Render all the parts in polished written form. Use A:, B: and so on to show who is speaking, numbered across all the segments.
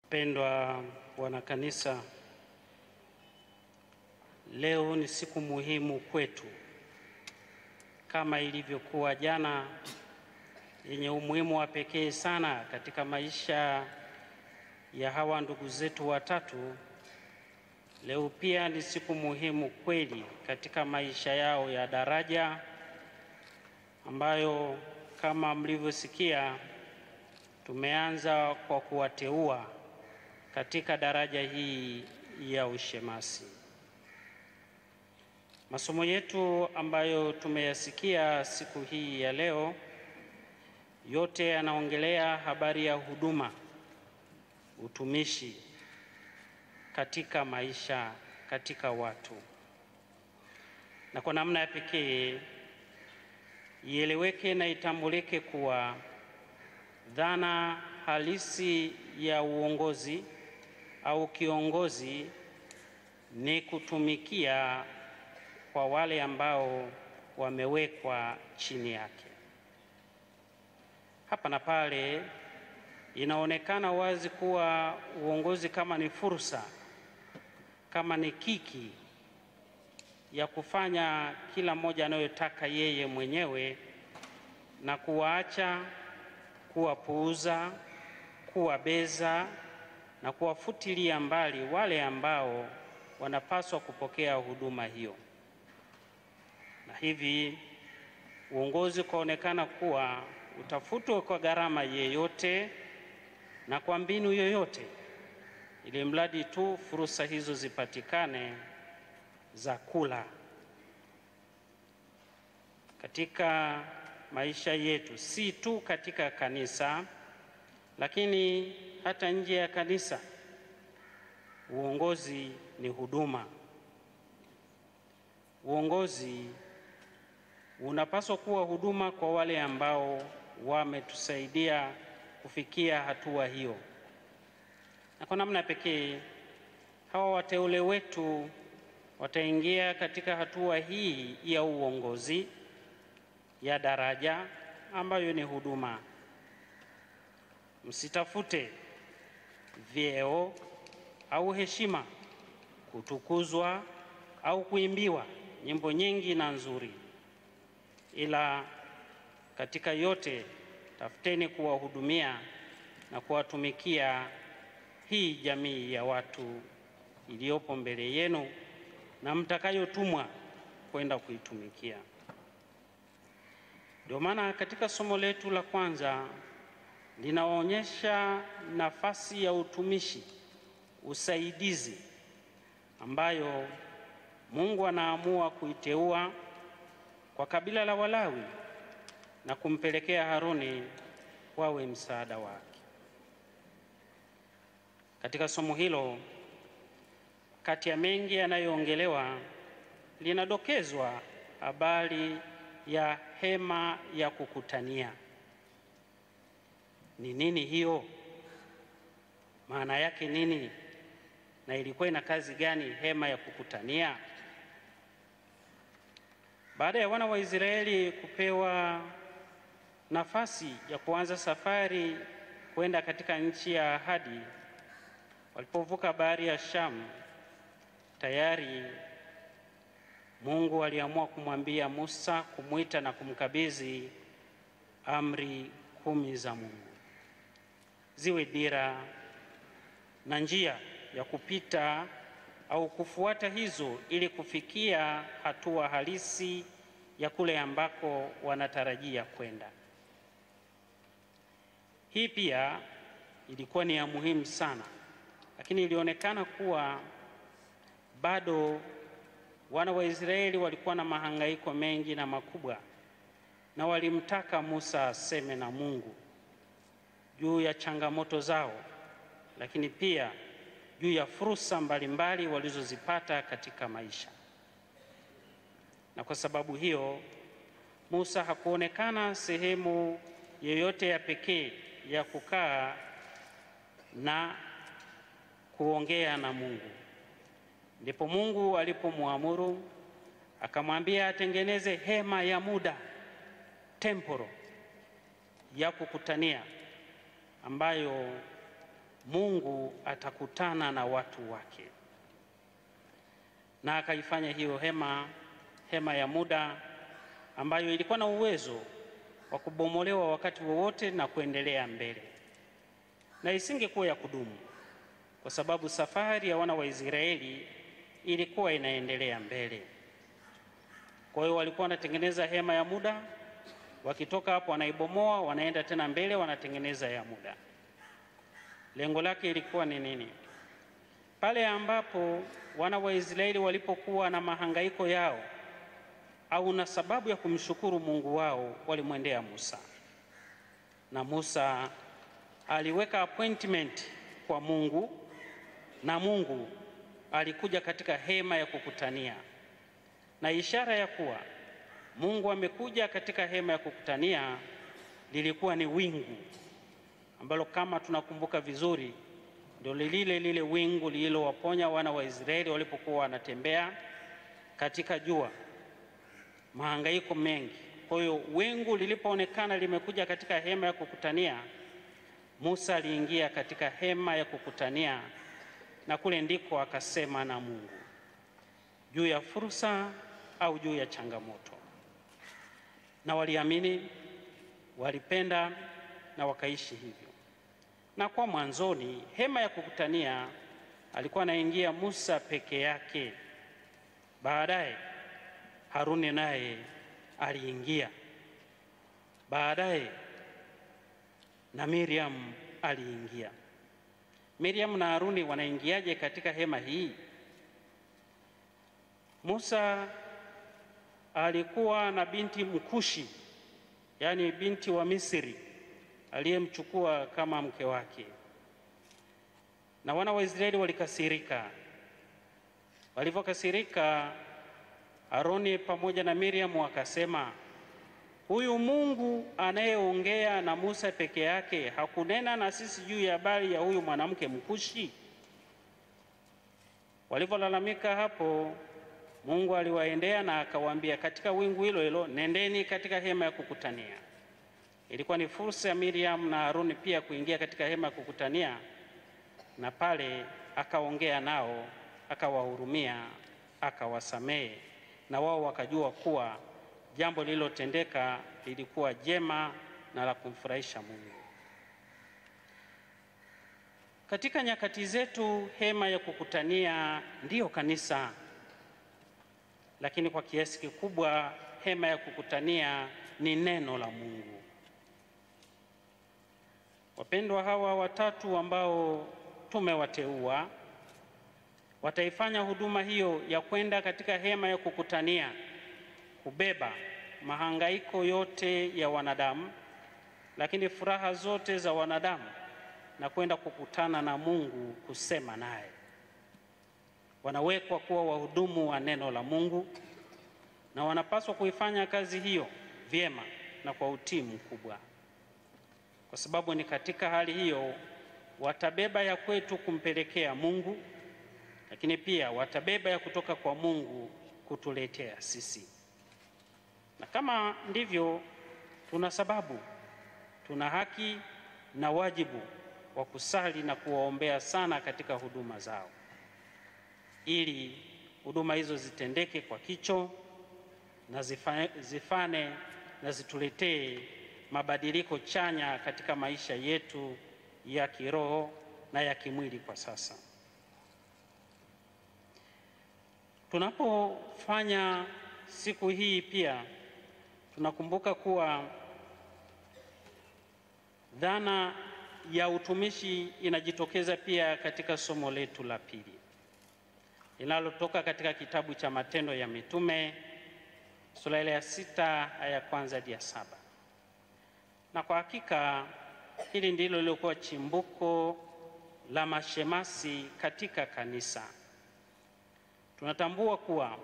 A: Pendwa wana kanisa, leo ni siku muhimu kwetu, kama ilivyokuwa jana, yenye umuhimu wa pekee sana katika maisha ya hawa ndugu zetu watatu. Leo pia ni siku muhimu kweli katika maisha yao ya daraja, ambayo kama mlivyosikia tumeanza kwa kuwateua katika daraja hii ya ushemasi. Masomo yetu ambayo tumeyasikia siku hii ya leo yote yanaongelea habari ya huduma, utumishi katika maisha, katika watu. Na kwa namna ya pekee ieleweke na itambulike kuwa dhana halisi ya uongozi au kiongozi ni kutumikia kwa wale ambao wamewekwa chini yake. Hapa na pale inaonekana wazi kuwa uongozi kama ni fursa, kama ni kiki ya kufanya kila mmoja anayotaka yeye mwenyewe na kuwaacha, kuwapuuza, kuwabeza na kuwafutilia mbali wale ambao wanapaswa kupokea huduma hiyo. Na hivi uongozi ukaonekana kuwa utafutwe kwa gharama yeyote na kwa mbinu yoyote, ili mradi tu fursa hizo zipatikane za kula. Katika maisha yetu, si tu katika kanisa, lakini hata nje ya kanisa, uongozi ni huduma. Uongozi unapaswa kuwa huduma kwa wale ambao wametusaidia kufikia hatua hiyo. Na kwa namna pekee hawa wateule wetu wataingia katika hatua hii ya uongozi ya daraja ambayo ni huduma. Msitafute vyeo au heshima, kutukuzwa au kuimbiwa nyimbo nyingi na nzuri, ila katika yote tafuteni kuwahudumia na kuwatumikia hii jamii ya watu iliyopo mbele yenu na mtakayotumwa kwenda kuitumikia. Ndio maana katika somo letu la kwanza linaonyesha nafasi ya utumishi, usaidizi ambayo Mungu anaamua kuiteua kwa kabila la Walawi na kumpelekea Haruni wawe msaada wake. Katika somo hilo, kati ya mengi yanayoongelewa, linadokezwa habari ya hema ya kukutania. Ni nini hiyo? Maana yake nini? Na ilikuwa ina kazi gani hema ya kukutania? Baada ya wana wa Israeli kupewa nafasi ya kuanza safari kwenda katika nchi ya ahadi, walipovuka bahari ya Shamu, tayari Mungu aliamua kumwambia Musa, kumwita na kumkabidhi amri 10 za Mungu, ziwe dira na njia ya kupita au kufuata hizo, ili kufikia hatua halisi ya kule ambako wanatarajia kwenda. Hii pia ilikuwa ni ya muhimu sana, lakini ilionekana kuwa bado wana wa Israeli walikuwa na mahangaiko mengi na makubwa, na walimtaka Musa aseme na Mungu juu ya changamoto zao, lakini pia juu ya fursa mbalimbali walizozipata katika maisha. Na kwa sababu hiyo Musa hakuonekana sehemu yoyote ya pekee ya kukaa na kuongea na Mungu. Ndipo Mungu alipomwamuru akamwambia atengeneze hema ya muda, temporo ya kukutania, ambayo Mungu atakutana na watu wake, na akaifanya hiyo hema ya muda ambayo ilikuwa na uwezo wa kubomolewa wakati wowote na kuendelea mbele, na isingekuwa ya kudumu kwa sababu safari ya wana wa Israeli ilikuwa inaendelea mbele. Kwa hiyo walikuwa wanatengeneza hema ya muda, wakitoka hapo wanaibomoa, wanaenda tena mbele, wanatengeneza ya muda. Lengo lake ilikuwa ni nini? Pale ambapo wana wa Israeli walipokuwa na mahangaiko yao au na sababu ya kumshukuru Mungu wao, walimwendea Musa, na Musa aliweka appointment kwa Mungu, na Mungu alikuja katika hema ya kukutania, na ishara ya kuwa Mungu amekuja katika hema ya kukutania lilikuwa ni wingu ambalo, kama tunakumbuka vizuri, ndio lile wingu lililowaponya wana wa Israeli walipokuwa wanatembea katika jua, mahangaiko mengi. Kwa hiyo wingu lilipoonekana limekuja katika hema ya kukutania, Musa aliingia katika hema ya kukutania, na kule ndiko akasema na Mungu juu ya fursa au juu ya changamoto. Na waliamini, walipenda na wakaishi hivyo. Na kwa mwanzoni hema ya kukutania alikuwa anaingia Musa peke yake. Baadaye Haruni naye aliingia. Baadaye na Miriam aliingia. Miriam na Haruni wanaingiaje katika hema hii? Musa alikuwa na binti Mkushi, yaani binti wa Misri, aliyemchukua kama mke wake, na wana wa Israeli walikasirika. Walivyokasirika, Haruni pamoja na Miriam wakasema, huyu Mungu anayeongea na Musa peke yake hakunena na sisi juu ya habari ya huyu mwanamke Mkushi? Walivyolalamika hapo, Mungu aliwaendea na akawaambia katika wingu hilo hilo, nendeni katika hema ya kukutania. Ilikuwa ni fursa ya Miriam na Haruni pia kuingia katika hema ya kukutania, na pale akaongea nao, akawahurumia, akawasamehe, na wao wakajua kuwa jambo lililotendeka lilikuwa jema na la kumfurahisha Mungu. Katika nyakati zetu hema ya kukutania ndiyo kanisa, lakini kwa kiasi kikubwa hema ya kukutania ni neno la Mungu. Wapendwa, hawa watatu ambao tumewateua wataifanya huduma hiyo ya kwenda katika hema ya kukutania, kubeba mahangaiko yote ya wanadamu, lakini furaha zote za wanadamu, na kwenda kukutana na Mungu, kusema naye. Wanawekwa kuwa wahudumu wa neno la Mungu, na wanapaswa kuifanya kazi hiyo vyema na kwa utii mkubwa, kwa sababu ni katika hali hiyo watabeba ya kwetu kumpelekea Mungu, lakini pia watabeba ya kutoka kwa Mungu kutuletea sisi. Na kama ndivyo, tuna sababu, tuna haki na wajibu wa kusali na kuwaombea sana katika huduma zao, ili huduma hizo zitendeke kwa kicho na zifane na zituletee mabadiliko chanya katika maisha yetu ya kiroho na ya kimwili kwa sasa. Tunapofanya siku hii pia tunakumbuka kuwa dhana ya utumishi inajitokeza pia katika somo letu la pili linalotoka katika kitabu cha Matendo ya Mitume sura ya 6 aya ya 1 hadi ya 7. Na kwa hakika hili ndilo lilikuwa chimbuko la mashemasi katika kanisa. Tunatambua kuwa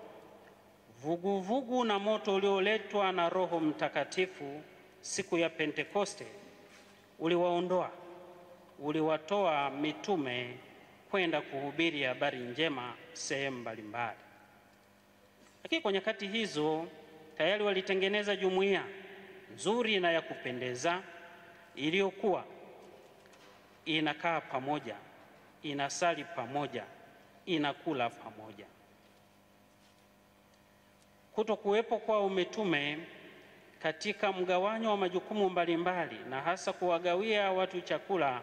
A: vuguvugu na moto ulioletwa na Roho Mtakatifu siku ya Pentekoste uliwatoa mitume kwenda kuhubiri habari njema sehemu mbalimbali. Lakini kwa nyakati hizo tayari walitengeneza jumuiya nzuri na ya kupendeza iliyokuwa inakaa pamoja, inasali pamoja, inakula pamoja. Kutokuwepo kwa umetume katika mgawanyo wa majukumu mbalimbali na hasa kuwagawia watu chakula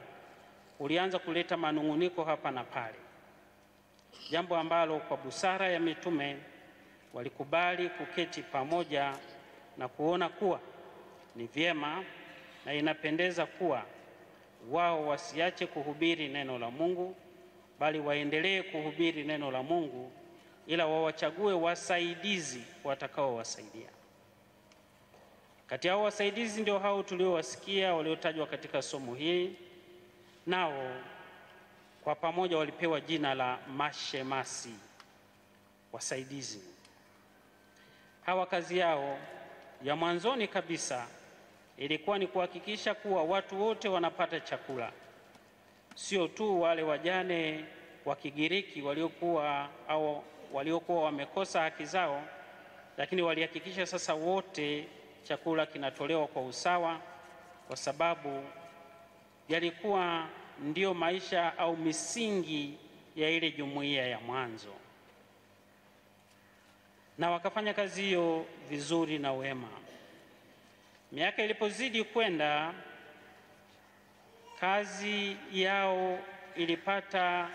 A: ulianza kuleta manung'uniko hapa na pale, jambo ambalo kwa busara ya mitume walikubali kuketi pamoja na kuona kuwa ni vyema na inapendeza kuwa wao wasiache kuhubiri neno la Mungu, bali waendelee kuhubiri neno la Mungu, ila wawachague wasaidizi watakaowasaidia. Kati yao wasaidizi ndio hao tuliowasikia waliotajwa katika somo hili, nao kwa pamoja walipewa jina la mashemasi, wasaidizi. Hawa kazi yao ya mwanzoni kabisa ilikuwa ni kuhakikisha kuwa watu wote wanapata chakula, sio tu wale wajane wa Kigiriki waliokuwa wamekosa haki zao, lakini walihakikisha sasa wote chakula kinatolewa kwa usawa, kwa sababu yalikuwa ndio maisha au misingi ya ile jumuiya ya mwanzo. Na wakafanya kazi hiyo vizuri na wema. Miaka ilipozidi kwenda, kazi yao ilipata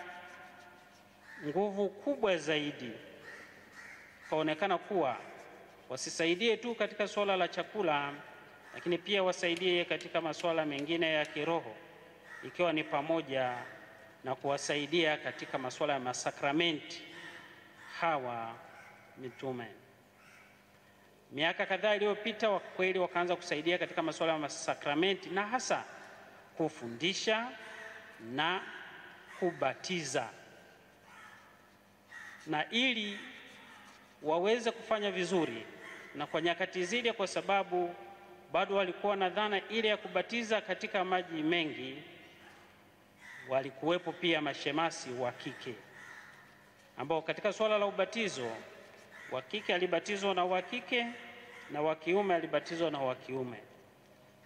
A: nguvu kubwa zaidi. Kaonekana kuwa wasisaidie tu katika suala la chakula, lakini pia wasaidie katika masuala mengine ya kiroho, ikiwa ni pamoja na kuwasaidia katika masuala ya masakramenti hawa mitume. Miaka kadhaa iliyopita, kwa kweli wakaanza kusaidia katika masuala ya masakramenti na hasa kufundisha na kubatiza. Na ili waweze kufanya vizuri na kwa nyakati zile, kwa sababu bado walikuwa na dhana ile ya kubatiza katika maji mengi, walikuwepo pia mashemasi wa kike ambao katika suala la ubatizo wa kike alibatizwa na wa kike na wa kiume alibatizwa na wa kiume.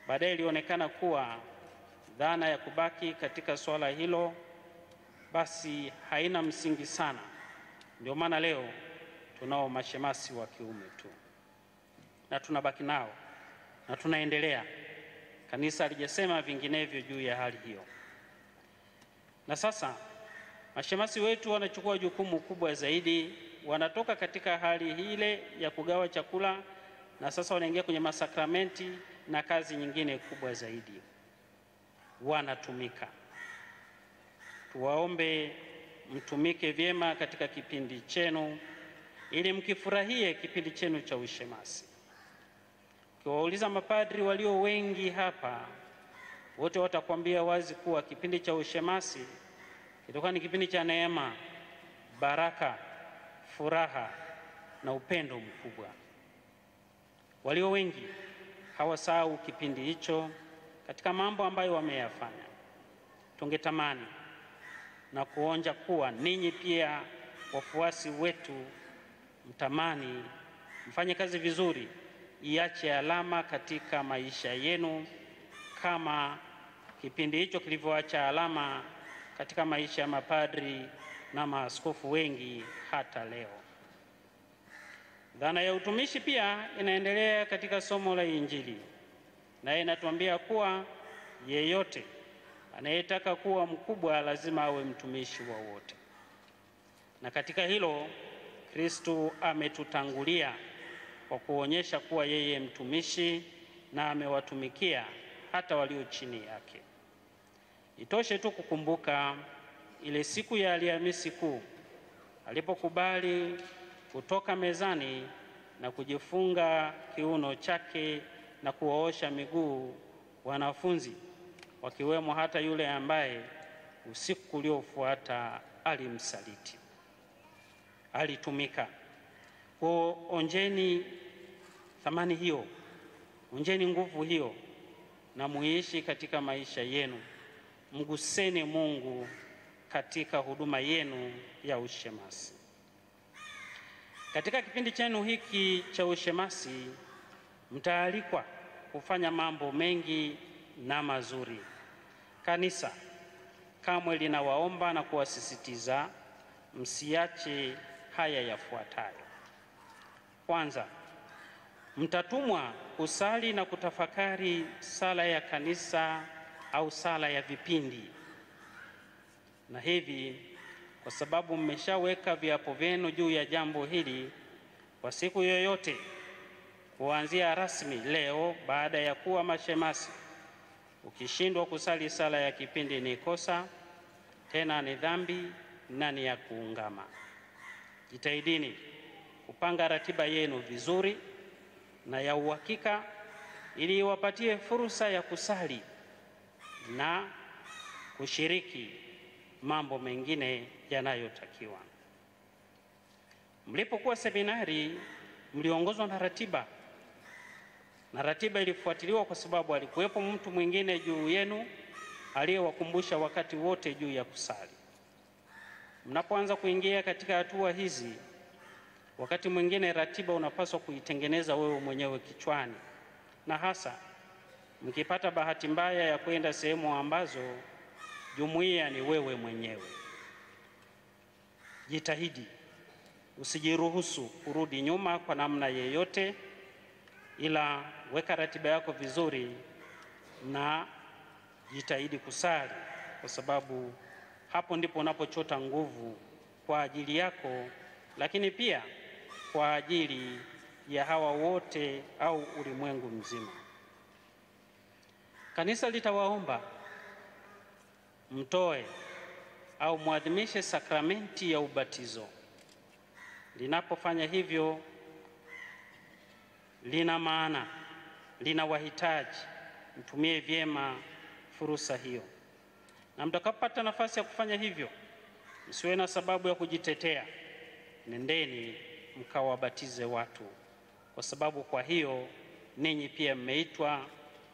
A: Baadaye ilionekana kuwa dhana ya kubaki katika swala hilo basi haina msingi sana. Ndio maana leo tunao mashemasi wa kiume tu na tunabaki nao na tunaendelea. Kanisa halijasema vinginevyo juu ya hali hiyo. Na sasa mashemasi wetu wanachukua jukumu kubwa zaidi. Wanatoka katika hali ile ya kugawa chakula na sasa wanaingia kwenye masakramenti na kazi nyingine kubwa zaidi. Wanatumika. Tuwaombe mtumike vyema katika kipindi chenu ili mkifurahie kipindi chenu cha ushemasi. Ukiwauliza mapadri walio wengi hapa, wote watakwambia wazi kuwa kipindi cha ushemasi kitakuwa ni kipindi cha neema, baraka, furaha na upendo mkubwa. Walio wengi hawasahau kipindi hicho katika mambo ambayo wameyafanya. Tungetamani na kuonja kuwa ninyi pia wafuasi wetu mtamani mfanye kazi vizuri, iache alama katika maisha yenu kama kipindi hicho kilivyoacha alama katika maisha ya mapadri na maaskofu wengi hata leo. Dhana ya utumishi pia inaendelea katika somo la Injili, naye inatuambia kuwa yeyote anayetaka kuwa mkubwa lazima awe mtumishi wa wote. Na katika hilo Kristo ametutangulia kwa kuonyesha kuwa yeye mtumishi na amewatumikia hata walio chini yake. Itoshe tu kukumbuka ile siku ya Alhamisi Kuu alipokubali kutoka mezani na kujifunga kiuno chake na kuwaosha miguu wanafunzi, wakiwemo hata yule ambaye usiku uliofuata alimsaliti. Alitumika. Kwa onjeni thamani hiyo, onjeni nguvu hiyo na muishi katika maisha yenu. Mguseni Mungu katika huduma yenu ya ushemasi. Katika kipindi chenu hiki cha ushemasi, mtaalikwa kufanya mambo mengi na mazuri. Kanisa kamwe linawaomba na kuwasisitiza msiache haya yafuatayo. Kwanza, mtatumwa kusali na kutafakari sala ya kanisa au sala ya vipindi, na hivi kwa sababu mmeshaweka viapo vyenu juu ya jambo hili, kwa siku yoyote kuanzia rasmi leo, baada ya kuwa mashemasi, ukishindwa kusali sala ya kipindi ni kosa, tena ni dhambi na ni ya kuungama. Jitahidini kupanga ratiba yenu vizuri na ya uhakika, ili iwapatie fursa ya kusali na kushiriki mambo mengine yanayotakiwa. Mlipokuwa seminari, mliongozwa na ratiba, na ratiba ilifuatiliwa kwa sababu alikuwepo mtu mwingine juu yenu aliyewakumbusha wakati wote juu ya kusali. Mnapoanza kuingia katika hatua hizi, wakati mwingine ratiba unapaswa kuitengeneza wewe mwenyewe kichwani, na hasa mkipata bahati mbaya ya kwenda sehemu ambazo jumuiya ni wewe mwenyewe. Jitahidi usijiruhusu kurudi nyuma kwa namna yeyote, ila weka ratiba yako vizuri na jitahidi kusali, kwa sababu hapo ndipo unapochota nguvu kwa ajili yako, lakini pia kwa ajili ya hawa wote au ulimwengu mzima. Kanisa litawaomba mtoe au muadhimishe sakramenti ya ubatizo. Linapofanya hivyo, lina maana, lina wahitaji. Mtumie vyema fursa hiyo, na mtakapopata nafasi ya kufanya hivyo, msiwe na sababu ya kujitetea. Nendeni mkawabatize watu, kwa sababu kwa hiyo ninyi pia mmeitwa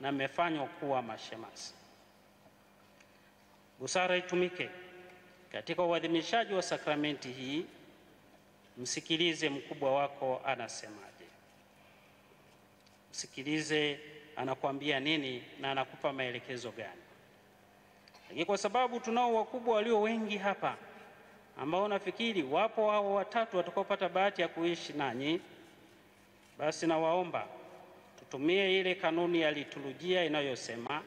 A: na mmefanywa kuwa mashemasi. Busara itumike katika uadhimishaji wa sakramenti hii. Msikilize mkubwa wako anasemaje, msikilize anakuambia nini na anakupa maelekezo gani. Lakini kwa sababu tunao wakubwa walio wengi hapa ambao nafikiri wapo hao watatu watakaopata bahati ya kuishi nanyi, basi nawaomba tutumie ile kanuni ya liturujia inayosema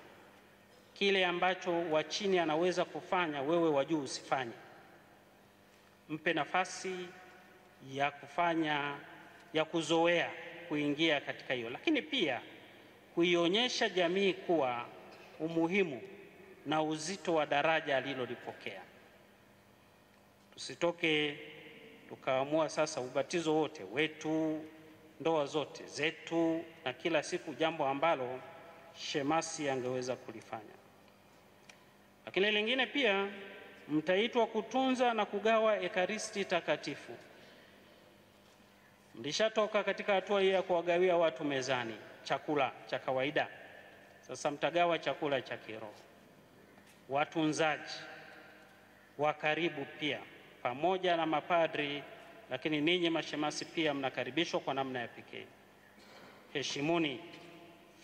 A: kile ambacho wa chini anaweza kufanya, wewe wa juu usifanye. Mpe nafasi ya kufanya, ya kuzoea kuingia katika hiyo, lakini pia kuionyesha jamii kuwa umuhimu na uzito wa daraja alilolipokea. Tusitoke tukaamua sasa ubatizo wote wetu, ndoa zote zetu, na kila siku jambo ambalo shemasi angeweza kulifanya. Lakini lingine pia, mtaitwa kutunza na kugawa ekaristi takatifu. Mlishatoka katika hatua hii ya kuwagawia watu mezani chakula cha kawaida, sasa mtagawa chakula cha kiroho. Watunzaji wa karibu pia pamoja na mapadri, lakini ninyi mashemasi pia mnakaribishwa kwa namna ya pekee. Heshimuni,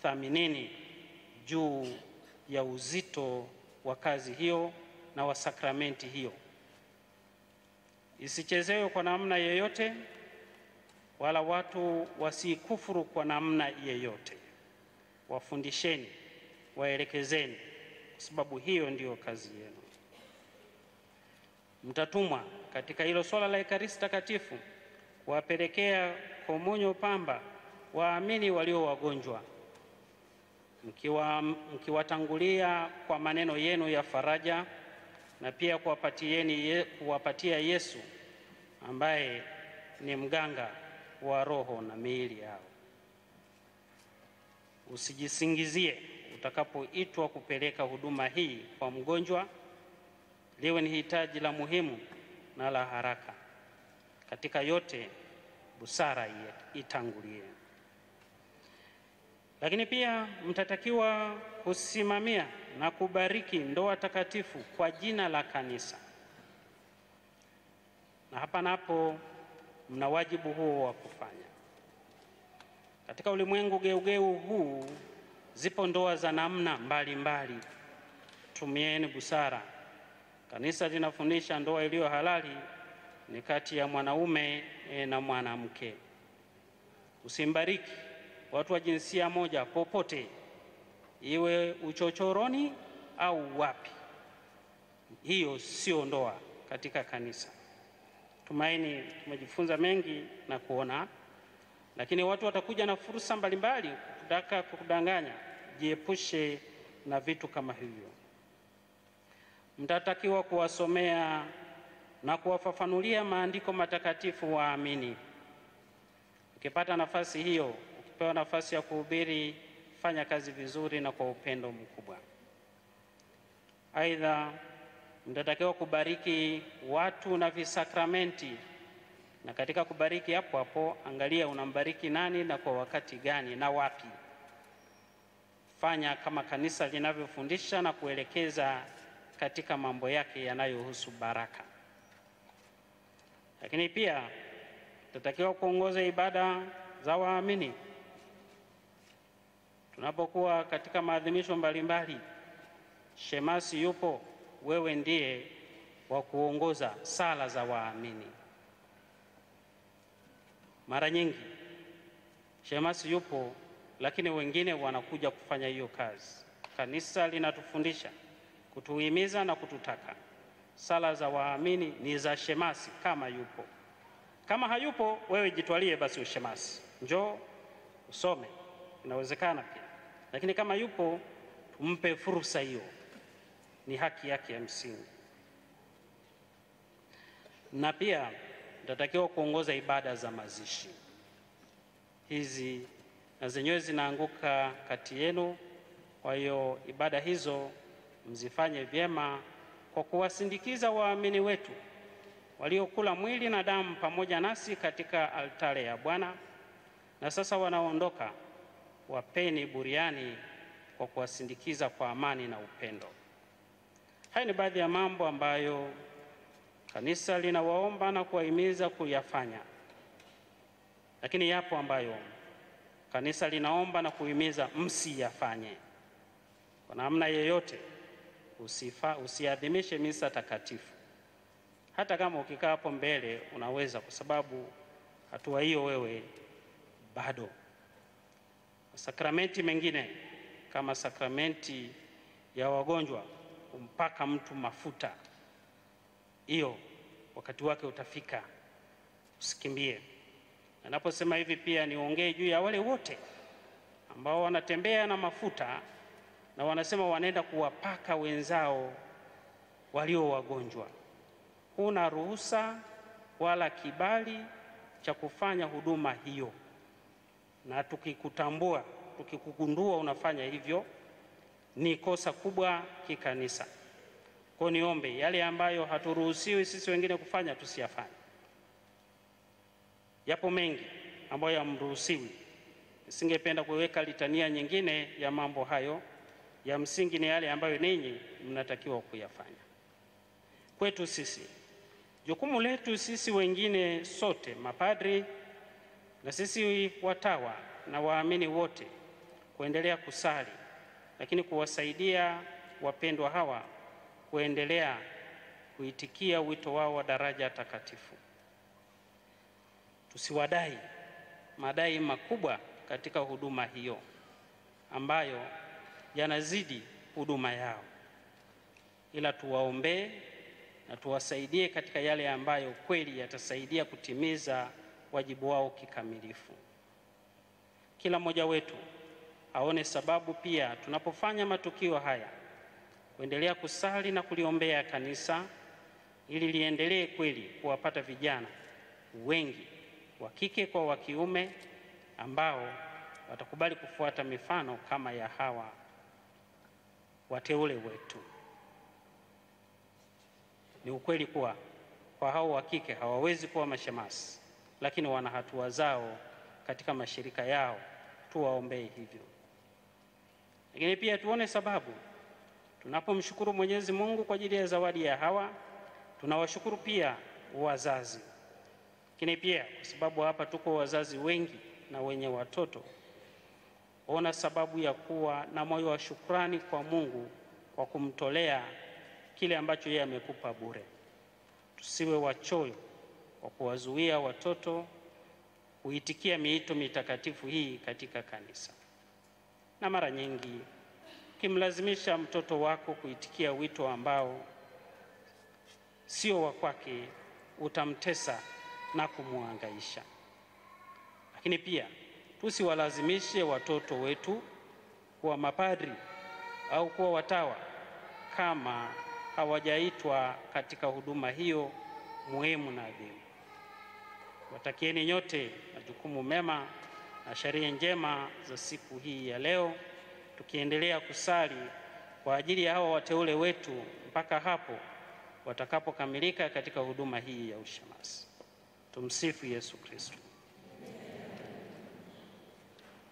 A: thaminini juu ya uzito wa kazi hiyo na wa sakramenti hiyo. Isichezewe kwa namna yoyote, wala watu wasikufuru kwa namna yeyote. Wafundisheni, waelekezeni, kwa sababu hiyo ndiyo kazi yenu. Mtatumwa katika hilo swala la ekaristi takatifu kuwapelekea komunyo pamba waamini walio wagonjwa, mkiwatangulia kwa maneno yenu ya faraja, na pia kuwapatia Yesu ambaye ni mganga wa roho na miili yao. Usijisingizie utakapoitwa kupeleka huduma hii kwa mgonjwa, liwe ni hitaji la muhimu na la haraka. Katika yote busara itangulie. Lakini pia mtatakiwa kusimamia na kubariki ndoa takatifu kwa jina la kanisa, na hapa napo mna wajibu huo wa kufanya. Katika ulimwengu geugeu huu zipo ndoa za namna mbalimbali. Tumieni busara Kanisa linafundisha ndoa iliyo halali ni kati ya mwanaume na mwanamke. Usimbariki watu wa jinsia moja popote, iwe uchochoroni au wapi. Hiyo sio ndoa katika kanisa. Tumaini tumejifunza mengi na kuona, lakini watu watakuja na fursa mbalimbali kutaka kukudanganya. Jiepushe na vitu kama hivyo. Mtatakiwa kuwasomea na kuwafafanulia maandiko matakatifu waamini. Ukipata nafasi hiyo, ukipewa nafasi ya kuhubiri, fanya kazi vizuri na kwa upendo mkubwa. Aidha, mtatakiwa kubariki watu na visakramenti, na katika kubariki hapo hapo angalia unambariki nani na kwa wakati gani na wapi. Fanya kama kanisa linavyofundisha na kuelekeza katika mambo yake yanayohusu baraka. Lakini pia tutatakiwa kuongoza ibada za waamini. Tunapokuwa katika maadhimisho mbalimbali, shemasi yupo, wewe ndiye wa kuongoza sala za waamini. Mara nyingi shemasi yupo, lakini wengine wanakuja kufanya hiyo kazi. Kanisa linatufundisha, kutuhimiza na kututaka sala za waamini ni za shemasi kama yupo. Kama hayupo, wewe jitwalie basi ushemasi, njoo usome, inawezekana pia. Lakini kama yupo, tumpe fursa hiyo, ni haki yake ya msingi. Na pia tutatakiwa kuongoza ibada za mazishi. Hizi na zenyewe zinaanguka kati yenu, kwa hiyo ibada hizo mzifanye vyema kwa kuwasindikiza waamini wetu waliokula mwili na damu pamoja nasi katika altare ya Bwana, na sasa wanaondoka. Wapeni buriani kwa kuwasindikiza kwa amani na upendo. Haya ni baadhi ya mambo ambayo kanisa linawaomba na kuwahimiza kuyafanya, lakini yapo ambayo kanisa linaomba na kuhimiza msiyafanye. Kwa namna yoyote usiadhimishe misa takatifu. Hata kama ukikaa hapo mbele unaweza, kwa sababu hatua hiyo wewe bado. Sakramenti mengine kama sakramenti ya wagonjwa, kumpaka mtu mafuta, hiyo wakati wake utafika, usikimbie. Naposema hivi pia niongee juu ya wale wote ambao wanatembea na mafuta na wanasema wanaenda kuwapaka wenzao walio wagonjwa. Huna ruhusa wala kibali cha kufanya huduma hiyo, na tukikutambua, tukikugundua unafanya hivyo, ni kosa kubwa kikanisa. Kwa niombe yale ambayo haturuhusiwi sisi wengine kufanya tusiyafanye. Yapo mengi ambayo hamruhusiwi. Nisingependa kuweka litania nyingine ya mambo hayo. Ya msingi ni yale ambayo ninyi mnatakiwa kuyafanya. Kwetu sisi, jukumu letu sisi wengine sote, mapadri na sisi watawa na waamini wote, kuendelea kusali, lakini kuwasaidia wapendwa hawa kuendelea kuitikia wito wao wa daraja takatifu. Tusiwadai madai makubwa katika huduma hiyo ambayo yanazidi huduma yao, ila tuwaombee na tuwasaidie katika yale ambayo kweli yatasaidia kutimiza wajibu wao kikamilifu. Kila mmoja wetu aone sababu pia tunapofanya matukio haya kuendelea kusali na kuliombea kanisa ili liendelee kweli kuwapata vijana wengi wa kike kwa wa kiume ambao watakubali kufuata mifano kama ya hawa wateule wetu. Ni ukweli kuwa kwa hao wa kike hawawezi kuwa mashemasi, lakini wana hatua zao katika mashirika yao, tuwaombee hivyo. Lakini pia tuone sababu tunapomshukuru Mwenyezi Mungu kwa ajili ya zawadi ya hawa, tunawashukuru pia wazazi. Lakini pia kwa sababu hapa tuko wazazi wengi na wenye watoto, ona sababu ya kuwa na moyo wa shukrani kwa Mungu kwa kumtolea kile ambacho yeye amekupa bure. Tusiwe wachoyo wa kuwazuia watoto kuitikia miito mitakatifu hii katika kanisa. Na mara nyingi ukimlazimisha mtoto wako kuitikia wito ambao sio wa kwake, utamtesa na kumuhangaisha. Lakini pia tusiwalazimishe watoto wetu kuwa mapadri au kuwa watawa kama hawajaitwa katika huduma hiyo muhimu na adhimu. Watakieni nyote majukumu mema na sherehe njema za siku hii ya leo, tukiendelea kusali kwa ajili ya hawa wateule wetu mpaka hapo watakapokamilika katika huduma hii ya ushemasi. Tumsifu Yesu Kristo.